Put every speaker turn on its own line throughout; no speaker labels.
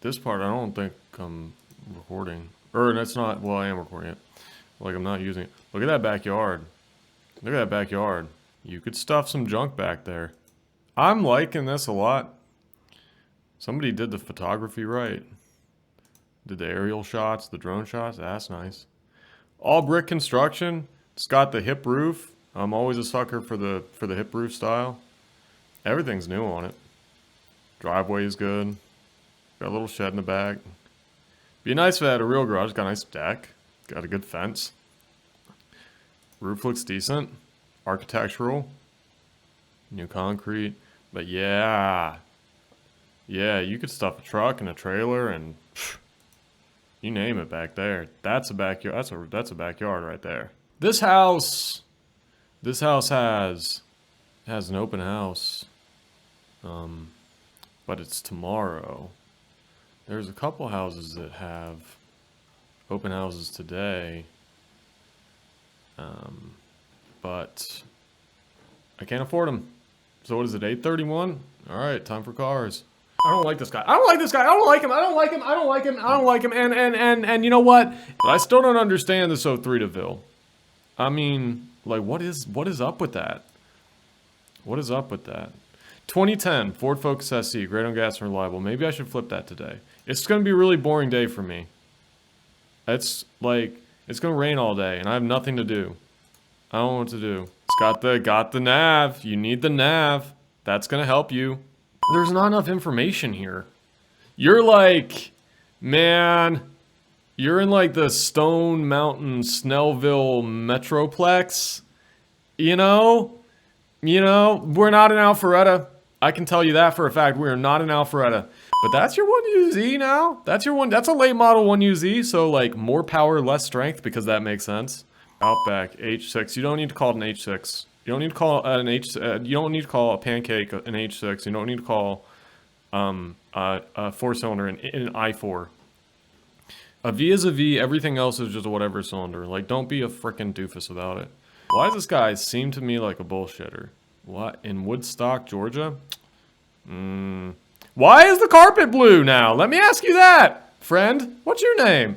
This part, I don't think I'm recording. Or that's not, well, I am recording it. Like, I'm not using it. Look at that backyard. Look at that backyard. You could stuff some junk back there. I'm liking this a lot. Somebody did the photography right. Did the aerial shots, the drone shots. That's nice. All brick construction. It's got the hip roof. I'm always a sucker for the hip roof style. Everything's new on it. Driveway is good. Got a little shed in the back. Be nice if it had a real garage. Got a nice deck. Got a good fence. Roof looks decent. Architectural. New concrete. But yeah. Yeah, you could stuff a truck and a trailer and you name it back there. That's a backyard. That's a backyard right there. This house has an open house. But it's tomorrow. There's a couple houses that have open houses today. But I can't afford them. So what is it, 8:31? All right, time for cars. I don't like this guy. I don't like this guy. I don't like him. I don't like him. I don't like him. I don't like him. And you know what? But I still don't understand this 03 DeVille. I mean, like, what is up with that? What is up with that? 2010 Ford Focus SE, great on gas and reliable. Maybe I should flip that today. It's going to be a really boring day for me. It's like, it's going to rain all day and I have nothing to do. I don't know what to do. It's got the nav. You need the nav. That's going to help you. There's not enough information here. You're like, man, you're in like the Stone Mountain Snellville Metroplex. You know, we're not in Alpharetta. I can tell you that for a fact. We are not in Alpharetta. But that's your 1UZ now. That's a late model 1UZ. So like more power, less strength, because that makes sense. Outback H6. You don't need to call it an H6. You don't need to call an you don't need to call a pancake an H6. You don't need to call a four-cylinder an I4. A V is a V. Everything else is just a whatever cylinder. Like, don't be a frickin' doofus about it. Why does this guy seem to me like a bullshitter? What? In Woodstock, Georgia? Why is the carpet blue now? Let me ask you that, friend. What's your name?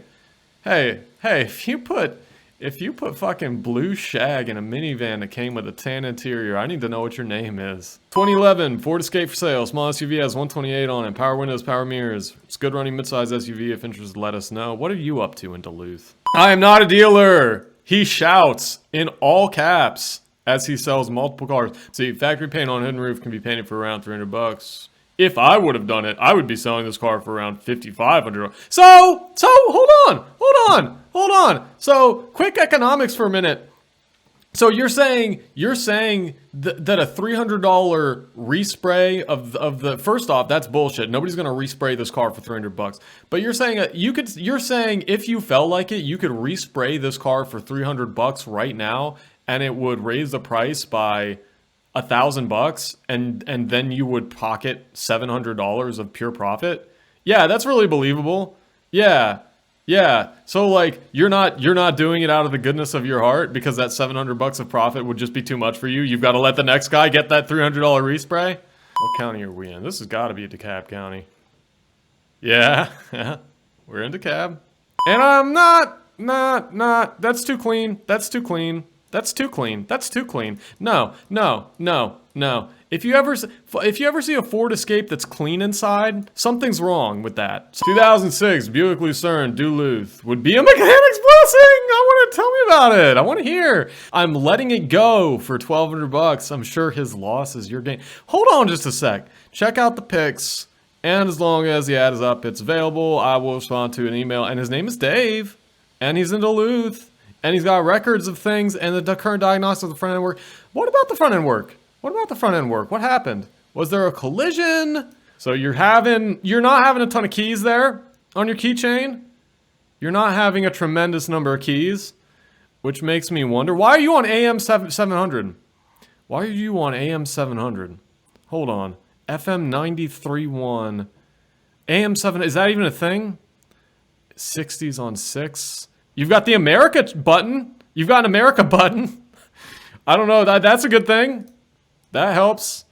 Hey, if you put fucking blue shag in a minivan that came with a tan interior, I need to know what your name is. 2011 Ford Escape for sale. Small SUV has 128 on it. Power windows, power mirrors. It's good running midsize SUV. If interested, let us know. What are you up to in Duluth? I am not a dealer. He shouts in all caps as he sells multiple cars. See, factory paint on hood and roof can be painted for around $300. If I would have done it, I would be selling this car for around $5,500. So hold on. So quick economics for a minute. So you're saying that a $300 respray of the, first off, that's bullshit. Nobody's gonna respray this car for $300. But you're saying you're saying if you felt like it, you could respray this car for $300 right now, and it would raise the price by $1,000, and then you would pocket $700 of pure profit. Yeah, that's really believable. Yeah. So like you're not doing it out of the goodness of your heart because that $700 of profit would just be too much for you. You've got to let the next guy get that $300 respray. What county are we in? This has got to be DeKalb County. Yeah, we're in DeKalb, and I'm not. That's too clean. That's too clean. No. If you ever see a Ford Escape that's clean inside, something's wrong with that. 2006 Buick Lucerne Duluth would be a mechanic's blessing. Tell me about it. I want to hear. I'm letting it go for $1,200. I'm sure his loss is your gain. Hold on just a sec. Check out the pics, and as long as the ad is up, it's available. I will respond to an email, and his name is Dave, and he's in Duluth. And he's got records of things and the current diagnostics of the front end work. What about the front end work? What happened? Was there a collision? So you're not having a ton of keys there on your keychain. You're not having a tremendous number of keys, which makes me wonder, why are you on AM 700? Why are you on AM 700? Hold on. FM 93.1. AM 7, is that even a thing? 60s on 6. You've got the America button. You've got an America button. I don't know. That's a good thing. That helps.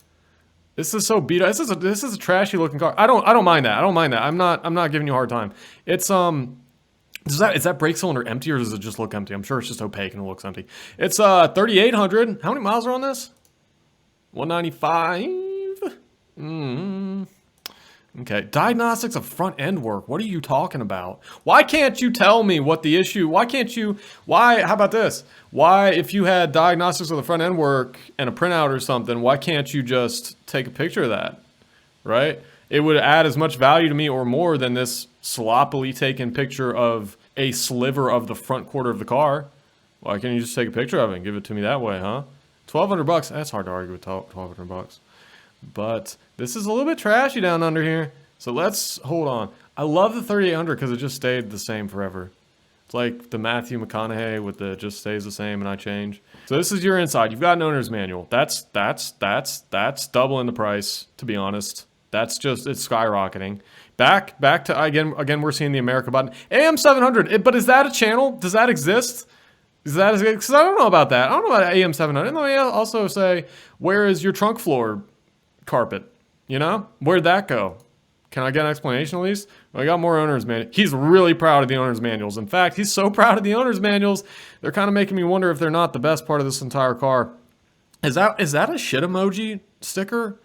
This is so beat up. This is a trashy looking car. I don't mind that. I don't mind that. I'm not giving you a hard time. It's is that brake cylinder empty or does it just look empty? I'm sure it's just opaque and it looks empty. It's 3,800. How many miles are on this? 195. Okay. Diagnostics of front end work. What are you talking about? Why can't you tell me what the issue? Why, how about this? Why, if you had diagnostics of the front end work and a printout or something, why can't you just take a picture of that? Right? It would add as much value to me or more than this sloppily taken picture of a sliver of the front quarter of the car. Why can't you just take a picture of it and give it to me that way, huh? 1,200 bucks. That's hard to argue with 1,200 bucks. But this is a little bit trashy down under here. So let's hold on. I love the 3,800 because it just stayed the same forever. It's like the Matthew McConaughey with the just stays the same and I change. So this is your inside. You've got an owner's manual. That's doubling the price, to be honest. That's just, it's skyrocketing. Back to, again, we're seeing the America button. AM700, but is that a channel? Does that exist? Is that, because I don't know about that. I don't know about AM700. And let me also say, where is your trunk floor carpet? You know, where'd that go? Can I get an explanation at least? Well, I got more owner's manuals. He's really proud of the owner's manuals. In fact, he's so proud of the owner's manuals, they're kind of making me wonder if they're not the best part of this entire car. Is that a shit emoji sticker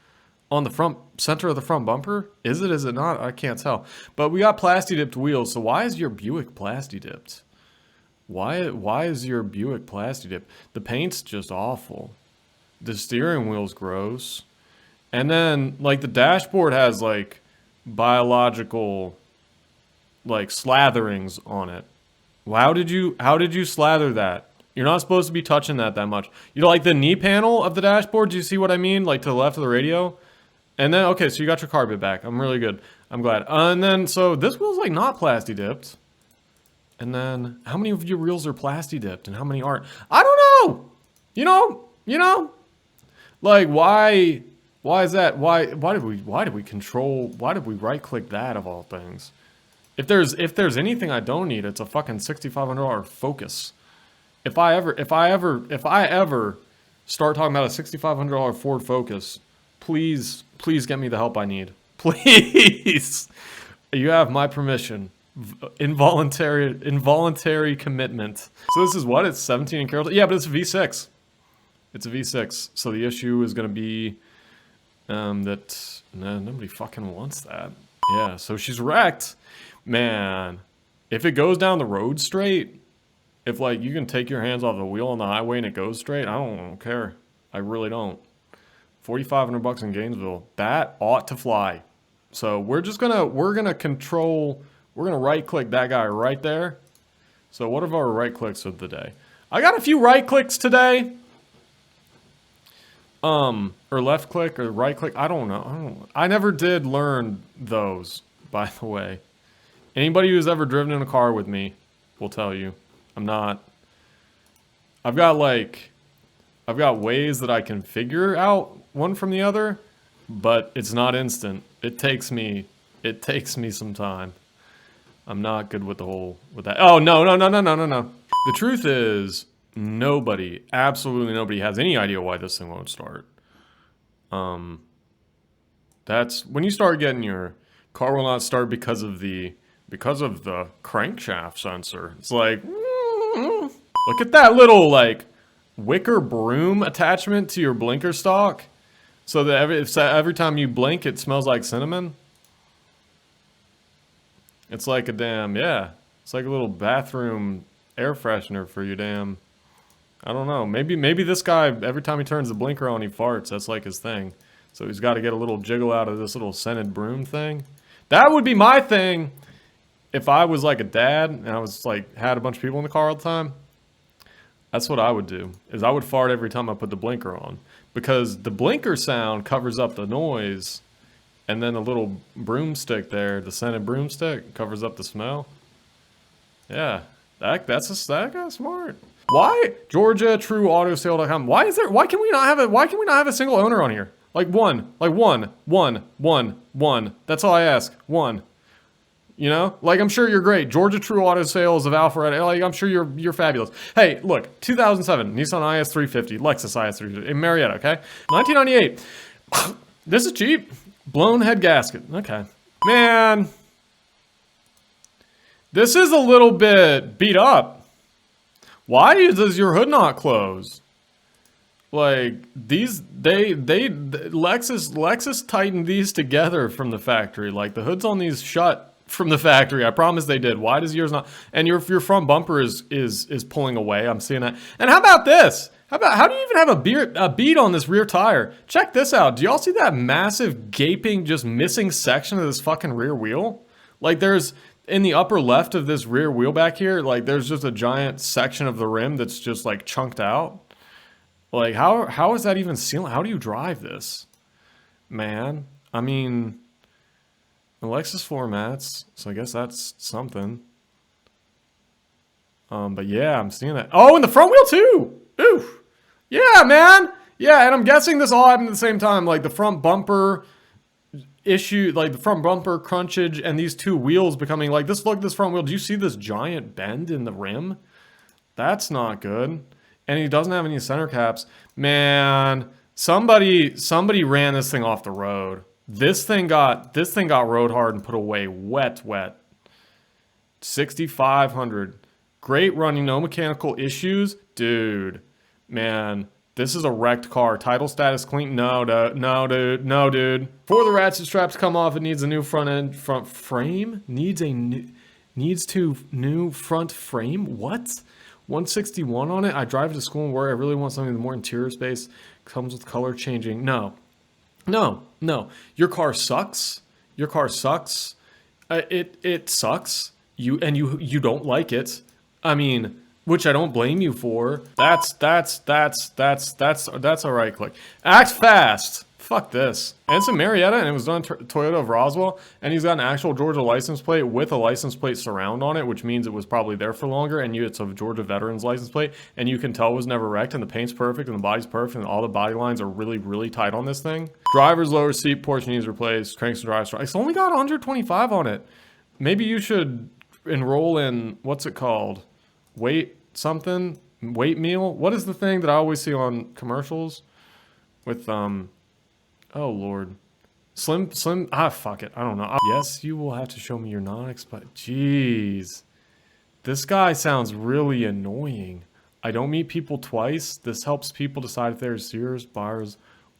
on the front center of the front bumper? Is it not? I can't tell. But we got plasti dipped wheels. So why is your Buick plasti dipped? Why is your Buick plasti dipped? The paint's just awful. The steering wheel's gross. And then like the dashboard has like biological like slatherings on it. How did you slather that? You're not supposed to be touching that much. You know, like the knee panel of the dashboard, do you see what I mean? Like to the left of the radio. And then, okay, so you got your carpet back. I'm really good. I'm glad. And then, so this wheel's like not plasti dipped. And then, how many of your wheels are plasti dipped and how many aren't? I don't know. You know, like why is that? Why did we right click that of all things? If there's anything I don't need, it's a fucking $6,500 Focus. If I ever start talking about a $6,500 Ford Focus, please get me the help I need. Please. You have my permission. Involuntary commitment. So this is what? It's 17 in Carrollton? Yeah, but it's a V6. It's a V6. So the issue is going to be that nobody fucking wants that. Yeah, so she's wrecked. Man, if it goes down the road straight, if like you can take your hands off the wheel on the highway and it goes straight, I don't care. I really don't. 4,500 bucks in Gainesville. That ought to fly. So we're gonna right click that guy right there. So what are our right clicks of the day? I got a few right clicks today. Or left click or right click. I don't know. I never did learn those, by the way. Anybody who's ever driven in a car with me will tell you. I've got ways that I can figure out one from the other, but it's not instant. It takes me some time. I'm not good with that. Oh, no. The truth is, absolutely nobody has any idea why this thing won't start. That's when you start getting your car will not start because of the crankshaft sensor. It's like, look at that little like wicker broom attachment to your blinker stalk, so that every time you blink, it smells like cinnamon. It's like it's like a little bathroom air freshener for your damn. I don't know. Maybe this guy, every time he turns the blinker on, he farts. That's like his thing. So he's got to get a little jiggle out of this little scented broom thing. That would be my thing if I was like a dad and I was like had a bunch of people in the car all the time. That's what I would do. Is I would fart every time I put the blinker on, because the blinker sound covers up the noise, and then a little broomstick there, the scented broomstick, covers up the smell. Yeah, that's smart. Why GeorgiaTrueAutoSale.com? Why can we not have a single owner on here? Like one. That's all I ask. One. You know, like I'm sure you're great. Georgia True Auto Sales of Alpharetta. Like I'm sure you're fabulous. Hey, look, 2007 Nissan IS350, Lexus IS350 in Marietta. Okay, 1998. This is cheap. Blown head gasket. Okay. Man. This is a little bit beat up. Why does your hood not close? Like, Lexus tightened these together from the factory. Like, the hoods on these shut from the factory. I promise they did. Why does yours not? And your front bumper is pulling away. I'm seeing that. And how about this? How do you even have a bead on this rear tire? Check this out. Do y'all see that massive gaping, just missing section of this fucking rear wheel? Like, there's, in the upper left of this rear wheel back here, like, there's just a giant section of the rim that's just, like, chunked out. Like, how is that even sealing? How do you drive this? Man, I mean, the Lexus floor mats, so I guess that's something. But yeah, I'm seeing that. Oh, and the front wheel too! Oof! Yeah, man! Yeah, and I'm guessing this all happened at the same time. Like, the front bumper issue, like the front bumper crunchage, and these two wheels becoming like this. Look, this front wheel. Do you see this giant bend in the rim? That's not good. And he doesn't have any center caps. Man, somebody ran this thing off the road. This thing got road hard and put away wet. 6,500. Great running, no mechanical issues. Dude, man, this is a wrecked car. Title status clean. No, dude. Before the ratchet straps come off, it needs a new front frame. Needs new front frame. What? 161 on it. I drive to school and work. I really want something with more interior space. Comes with color changing. No. Your car sucks. Your car sucks. It sucks. You don't like it. I mean, which I don't blame you for. That's a right click. Act fast. Fuck this. And it's a Marietta, and it was done Toyota of Roswell, and he's got an actual Georgia license plate with a license plate surround on it, which means it was probably there for longer, and it's a Georgia veteran's license plate, and you can tell it was never wrecked, and the paint's perfect, and the body's perfect, and all the body lines are really, really tight on this thing. Driver's lower seat portion needs replaced. Cranks and drive. It's only got 125 on it. Maybe you should enroll in, what's it called? Weight meal? What is the thing that I always see on commercials with, oh Lord. Slim, fuck it. I don't know. Yes, you will have to show me your non-expired. Jeez. This guy sounds really annoying. I don't meet people twice. This helps people decide if they're serious buyers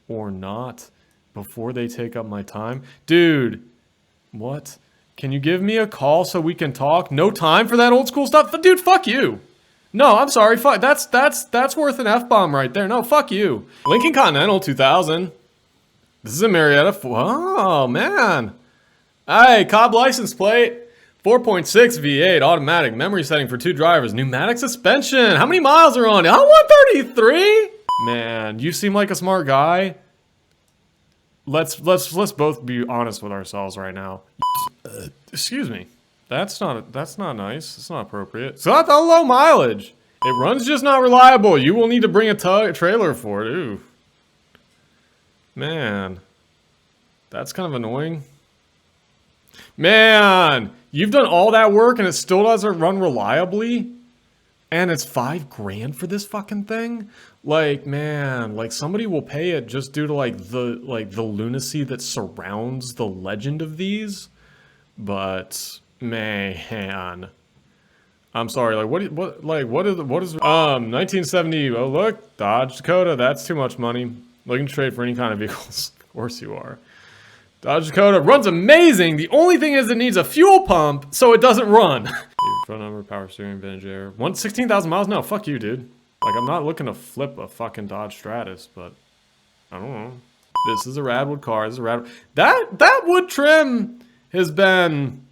or not before they take up my time. Dude, what? Can you give me a call so we can talk? No time for that old school stuff? Dude, fuck you. No, I'm sorry. Fuck. That's worth an F-bomb right there. No, fuck you. Lincoln Continental 2000. This is a Marietta. Oh, man. Hey, Cobb license plate. 4.6 V8 automatic memory setting for 2 drivers. Pneumatic suspension. How many miles are on it? Oh, 133. Man, you seem like a smart guy. Let's both be honest with ourselves right now. Excuse me. That's not nice. It's not appropriate. It's not that low mileage. It runs just not reliable. You will need to bring a trailer for it. Ooh. Man. That's kind of annoying. Man, you've done all that work and it still doesn't run reliably? And it's $5,000 for this fucking thing? Like, man, like somebody will pay it just due to like the lunacy that surrounds the legend of these. But man, I'm sorry. Like, what is 1970? Oh, look, Dodge Dakota. That's too much money. Looking to trade for any kind of vehicles. Of course you are. Dodge Dakota runs amazing. The only thing is it needs a fuel pump so it doesn't run. Phone number, power steering, vintage air. 16,000 miles? No, fuck you, dude. Like, I'm not looking to flip a fucking Dodge Stratus, but I don't know. This is a Radwood car. This is a Radwood. That wood trim has been.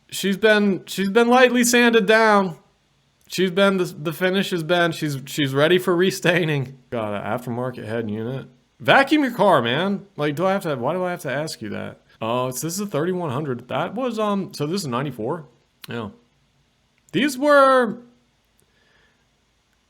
She's been lightly sanded down. She's been the finish has been. She's ready for restaining. Got an aftermarket head unit. Vacuum your car, man. Like, why do I have to ask you that? Oh, this is a 3100. That was so this is 94. Yeah. These were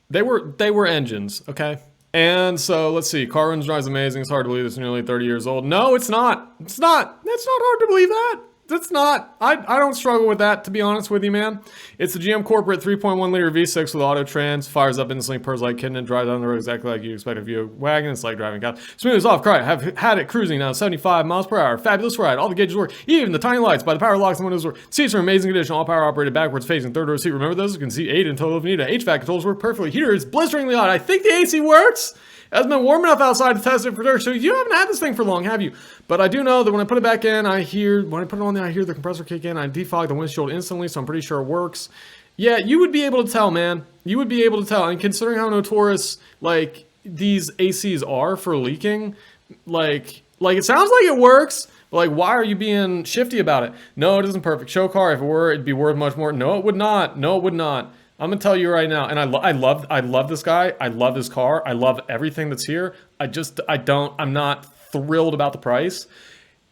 they were engines, okay? And so let's see. Car runs, drives amazing. It's hard to believe it's nearly 30 years old. No, it's not. It's not. It's not hard to believe that. That's not, I don't struggle with that, to be honest with you, man. It's a GM corporate 3.1 liter V6 with auto trans, fires up instantly, purrs like kitten, and drives down the road exactly like you expect of a wagon. It's like driving cows. Smooth as off, cry. Have had it cruising down 75 miles per hour. Fabulous ride. All the gauges work. Even the tiny lights by the power locks and windows work. Seats are in amazing condition. All power operated backwards facing third row seat. Remember those? You can see 8 in total if you need it. HVAC controls work perfectly. Heater is blisteringly hot. I think the AC works. It hasn't been warm enough outside to test it for dirt, so you haven't had this thing for long, have you? But I do know that when I put it back in, when I put it on there, I hear the compressor kick in. I defog the windshield instantly, so I'm pretty sure it works. Yeah, you would be able to tell, man. You would be able to tell. And considering how notorious, like, these ACs are for leaking, like it sounds like it works, but, like, why are you being shifty about it? No, it isn't perfect. Show car, if it were, it'd be worth much more. No, it would not. No, it would not. I'm gonna tell you right now, and I love this guy. I love his car. I love everything that's here. I'm not thrilled about the price.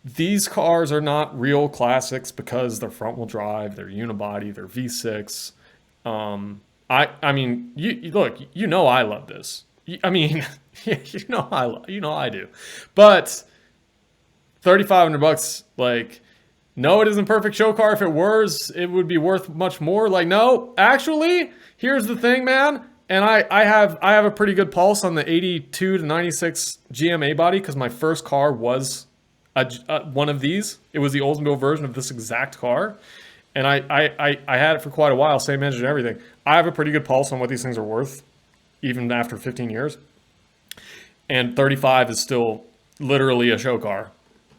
These cars are not real classics because they're front wheel drive, they're unibody, they're V6. I mean, you look, you know I love this. I mean, you know I do. But $3,500, like. No, it isn't perfect show car. If it was, it would be worth much more. Like, no, actually, here's the thing, man. And I have a pretty good pulse on the 82 to 96 GMA body because my first car was one of these. It was the Oldsmobile version of this exact car. And I had it for quite a while, same engine and everything. I have a pretty good pulse on what these things are worth, even after 15 years. And 35 is still literally a show car.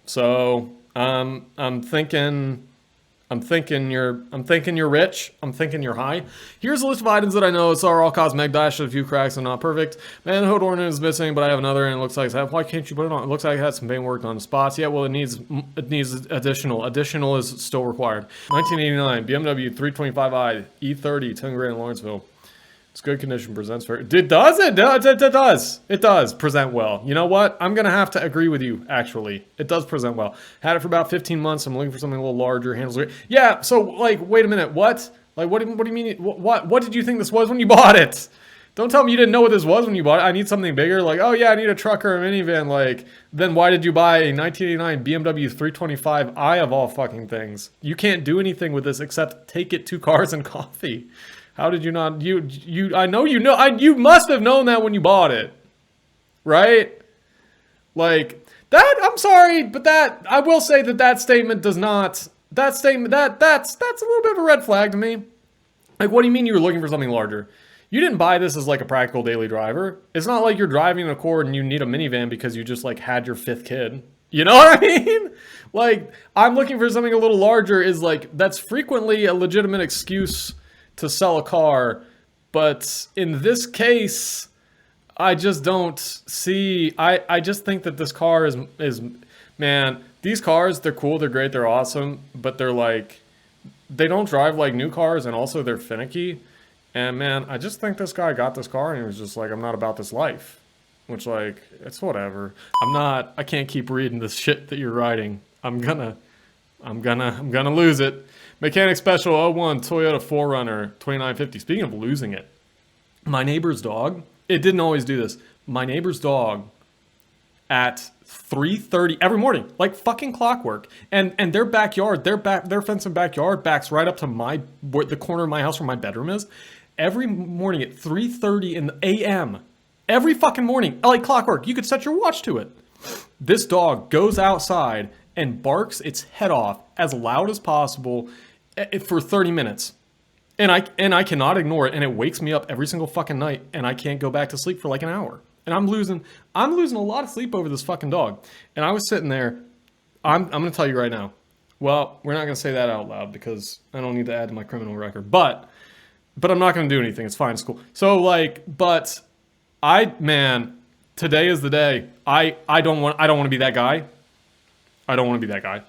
So... I'm thinking you're rich. I'm thinking you're high. Here's a list of items that I know are all cosmetic dash, a few cracks and not perfect. Man, the hood ornament is missing, but I have another and it looks like it's why can't you put it on? It looks like it has some paint work on the spots. Yeah, well, it needs additional. Additional is still required. 1989 BMW 325i E30 10 grand in Lawrenceville. It's good condition, presents very... It does present well. You know what? I'm going to have to agree with you, actually. It does present well. Had it for about 15 months. I'm looking for something a little larger. Handles great. Yeah, so, like, wait a minute. What? Like, what do you mean? What did you think this was when you bought it? Don't tell me you didn't know what this was when you bought it. I need something bigger. Like, oh, yeah, I need a truck or a minivan. Like, then why did you buy a 1989 BMW 325i of all fucking things? You can't do anything with this except take it to Cars and Coffee. How did you not, I know you must have known that when you bought it, right? Like, that, I'm sorry, but that, I will say that statement does not, that's a little bit of a red flag to me. Like, what do you mean you were looking for something larger? You didn't buy this as like a practical daily driver. It's not like you're driving an Accord and you need a minivan because you just like had your 5th kid. You know what I mean? Like, I'm looking for something a little larger is like, that's frequently a legitimate excuse to sell a car, but in this case, I just don't see, I just think that this car is, man, these cars, they're cool, they're great, they're awesome, but they're like, they don't drive like new cars, and also they're finicky, and man, I just think this guy got this car, and he was just like, I'm not about this life, which like, it's whatever. I can't keep reading this shit that you're writing. I'm gonna lose it. Mechanic Special 01 Toyota 4Runner 2950. Speaking of losing it, my neighbor's dog, it didn't always do this. My neighbor's dog at 3:30 every morning, like fucking clockwork. And their backyard, their fence and backyard backs right up to the corner of my house where my bedroom is. Every morning at 3:30 in the a.m. Every fucking morning, like clockwork. You could set your watch to it. This dog goes outside and barks its head off as loud as possible for 30 minutes. And I cannot ignore it, and it wakes me up every single fucking night, and I can't go back to sleep for like an hour. And I'm losing a lot of sleep over this fucking dog. And I was sitting there, I'm gonna tell you right now. Well, we're not gonna say that out loud because I don't need to add to my criminal record. But I'm not gonna do anything. It's fine, it's cool. So like, but man, today is the day. I don't want to be that guy. I don't want to be that guy.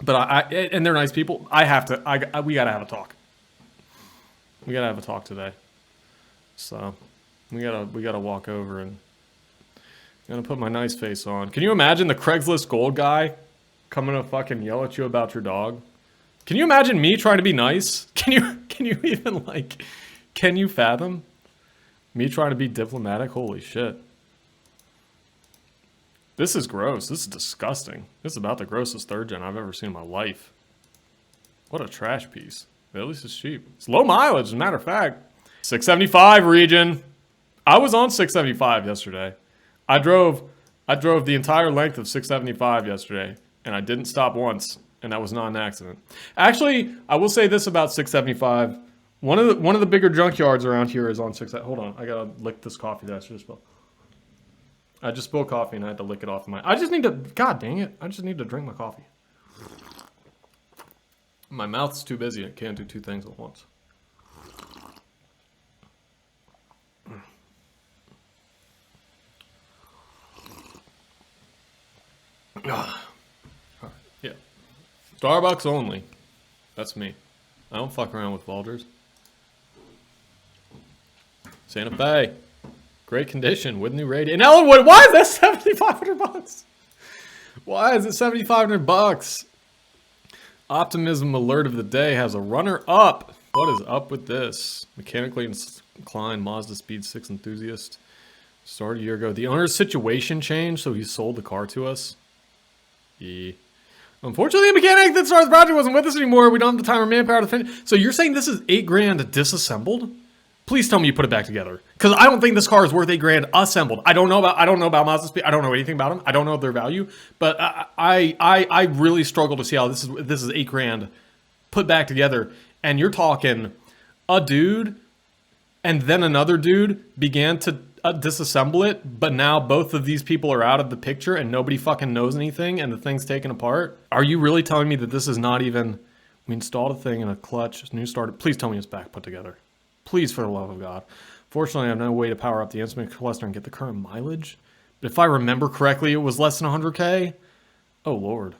But and they're nice people. We gotta have a talk. We gotta have a talk today. So we gotta walk over and I'm gonna put my nice face on. Can you imagine the Craigslist Gold guy coming to fucking yell at you about your dog? Can you imagine me trying to be nice? Can you even like, can you fathom me trying to be diplomatic? Holy shit. This is gross. This is disgusting. This is about the grossest third gen I've ever seen in my life. What a trash piece. But at least it's cheap. It's low mileage, as a matter of fact. 675 region. I was on 675 yesterday. I drove the entire length of 675 yesterday, and I didn't stop once, and that was not an accident. Actually, I will say this about 675. One of the bigger junkyards around here is on 6. Hold on, I gotta lick this coffee that I just spilled. I just spilled coffee and I had to lick it off I just need to. God dang it! I just need to drink my coffee. My mouth's too busy. I can't do two things at once. Yeah. Starbucks only. That's me. I don't fuck around with Folgers. Santa Fe. Great condition with new radio. In Ellenwood, why is that $7,500? Why is it $7,500? Optimism alert of the day has a runner up. What is up with this? Mechanically inclined Mazda Speed 6 enthusiast. Started a year ago. The owner's situation changed, so he sold the car to us. Yeah. Unfortunately, the mechanic that started the project wasn't with us anymore. We don't have the time or manpower to finish. So you're saying this is $8,000 disassembled? Please tell me you put it back together, because I don't think this car is worth $8,000 assembled. I don't know about Mazda Speed. I don't know anything about them. I don't know their value, but I really struggle to see how this is $8,000 put back together. And you're talking a dude, and then another dude began to disassemble it, but now both of these people are out of the picture, and nobody fucking knows anything, and the thing's taken apart. Are you really telling me that this is not even? We installed a thing in a clutch, new starter. Please tell me it's back put together. Please, for the love of God. Fortunately, I have no way to power up the instrument cluster and get the current mileage. But if I remember correctly, it was less than 100K. Oh, Lord.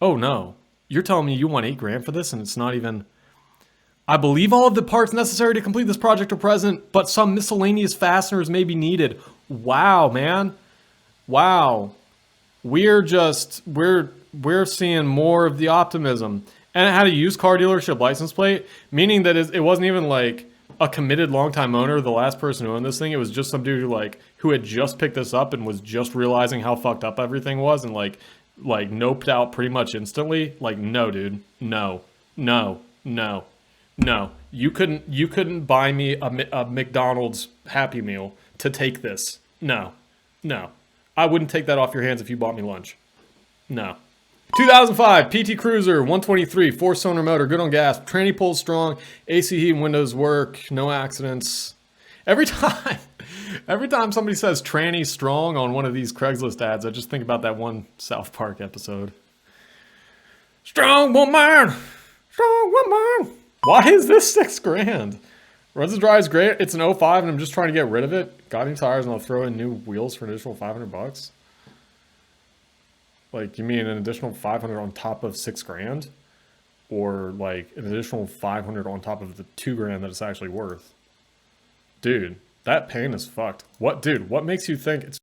Oh, no. You're telling me you want $8,000 for this, and it's not even... I believe all of the parts necessary to complete this project are present, but some miscellaneous fasteners may be needed. Wow, man. Wow. We're seeing more of the optimism. And it had a used car dealership license plate, meaning that it wasn't even like a committed longtime owner, the last person who owned this thing. It was just some dude who had just picked this up and was just realizing how fucked up everything was, and like noped out pretty much instantly. Like, no, dude, no. You couldn't buy me a McDonald's Happy Meal to take this. No. I wouldn't take that off your hands if you bought me lunch. No. 2005 PT Cruiser 123 4-cylinder motor, good on gas, tranny pulls strong, AC heat and windows work, no accidents. Every time somebody says tranny strong on one of these Craigslist ads, I just think about that one South Park episode. Strong woman. Why is this $6,000? Runs and drives great. It's an 05 and I'm just trying to get rid of it. Got new tires and I'll throw in new wheels for an additional $500. Like, you mean an additional $500 on top of $6,000? Or like an additional $500 on top of the $2,000 that it's actually worth? Dude, that pain is fucked. What makes you think it's